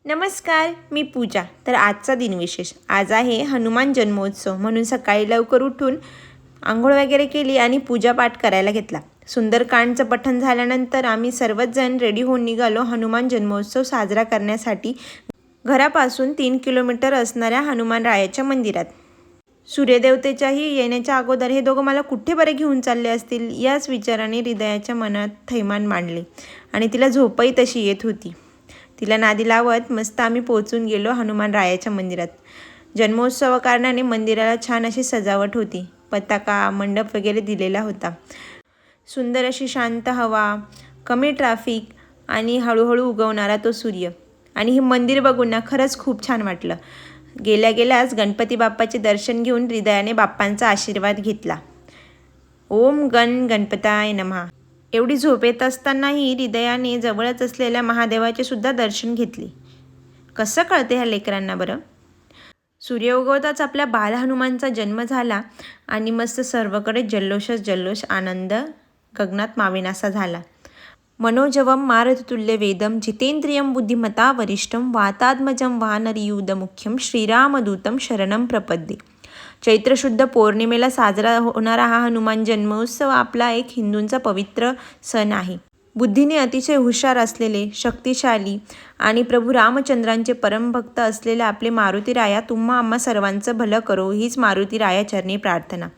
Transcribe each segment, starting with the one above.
नमस्कार, मी पूजा. तर आजचा दिनविशेष. आज आहे हनुमान जन्मोत्सव, म्हणून सकाळी लवकर उठून आंघोळ वगैरे केली आणि पूजापाठ करायला घेतला. सुंदरकांडचं पठण झाल्यानंतर आम्ही सर्वच जण रेडी होऊन निघालो हनुमान जन्मोत्सव साजरा करण्यासाठी घरापासून 3 किलोमीटर असणाऱ्या हनुमानरायाच्या मंदिरात. सूर्यदेवतेच्याही येण्याच्या अगोदर हे दोघं मला कुठे बरे घेऊन चालले असतील याच विचाराने हृदयाच्या मनात थैमान मांडले आणि तिला झोपही तशी येत होती. तिला नादी लावत मस्त आम्ही पोहोचून गेलो हनुमानरायाच्या मंदिरात. जन्मोत्सव कारणाने मंदिराला छान अशी सजावट होती. पताका मंडप वगैरे दिलेला होता. सुंदर अशी शांत हवा, कमी ट्रॅफिक आणि हळूहळू उगवणारा तो सूर्य. आणि हे मंदिर बघून ना खरंच खूप छान वाटलं. गेल्या गेल्याच गणपती बाप्पाचे दर्शन घेऊन हृदयाने बाप्पांचा आशीर्वाद घेतला. ओम गण गणपताय नमः. एवढी झोप येत असतानाही हृदयाने जवळच असलेल्या महादेवाचे सुद्धा दर्शन घेतले. कसं कळते ह्या लेकरांना बरं. सूर्य उगवताच आपल्या बाल हनुमानचा जन्म झाला आणि मस्त सर्वकडे जल्लोषच जल्लोष, आनंद गगनात मावेनासा झाला. मनोजवम मारुततुल्य वेदम जितेंद्रियम बुद्धिमता वरिष्ठम वातात्मजम वानरयूथमुख्यम श्रीरामदूतम शरणम प्रपद्ये. चैत्रशुद्ध पौर्णिमेला साजरा होणारा हा हनुमान जन्मोत्सव आपला एक हिंदूंचा पवित्र सण आहे. बुद्धीने अतिशय हुशार असलेले, शक्तिशाली आणि प्रभू रामचंद्रांचे परमभक्त असलेले आपले मारुतीराया तुम्हा आम्हा सर्वांचं भलं करो, हीच मारुतीराया चरणी प्रार्थना.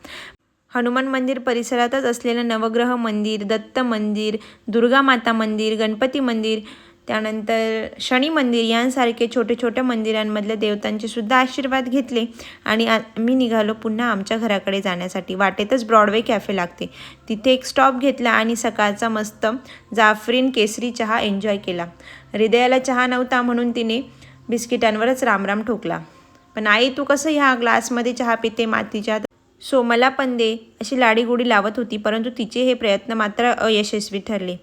हनुमान मंदिर परिसरातच असलेलं नवग्रह मंदिर, दत्त मंदिर, दुर्गा माता मंदिर, गणपती मंदिर, त्यानंतर शनी मंदिर यांसारखे छोटे छोट्या मंदिरांमधल्या देवतांचे सुद्धा आशीर्वाद घेतले आणि आम्ही निघालो पुन्हा आमच्या घराकडे जाण्यासाठी. वाटेतच ब्रॉडवे कॅफे लागते, तिथे एक स्टॉप घेतला आणि सकाळचा मस्त जाफरीन केसरी चहा एन्जॉय केला. हृदयाला चहा नव्हता म्हणून तिने बिस्किटांवरच रामराम ठोकला. पण आई तू कसं ह्या ग्लासमध्ये चहा पिते मातीच्या, सो मला पण दे अशी लाडीगोडी लावत होती. परंतु तिचे हे प्रयत्न मात्र अयशस्वी ठरले.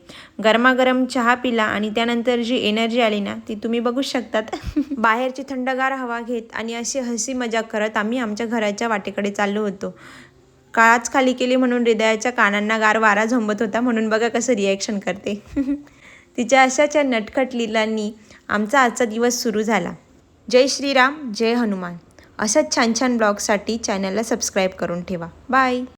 गरमागरम चहा पिला आणि त्यानंतर जी एनर्जी आली ना ती तुम्ही बघू शकतात. बाहेरची थंडगार हवा घेत आणि अशी हसी मजाक करत आम्ही आमच्या घराच्या वाटेकडे चाललो होतो. काळच खाली केली म्हणून हृदयाच्या कानांना गार वारा झोंबत होता, म्हणून बघा कसं रिॲक्शन करते. तिच्या अशाच्या नटखट लीलांनी आमचा आजचा दिवस सुरू झाला. जय श्रीराम, जय हनुमान. अशाच छान छान ब्लॉगसाठी चॅनलला सबस्क्राईब करून ठेवा. बाय.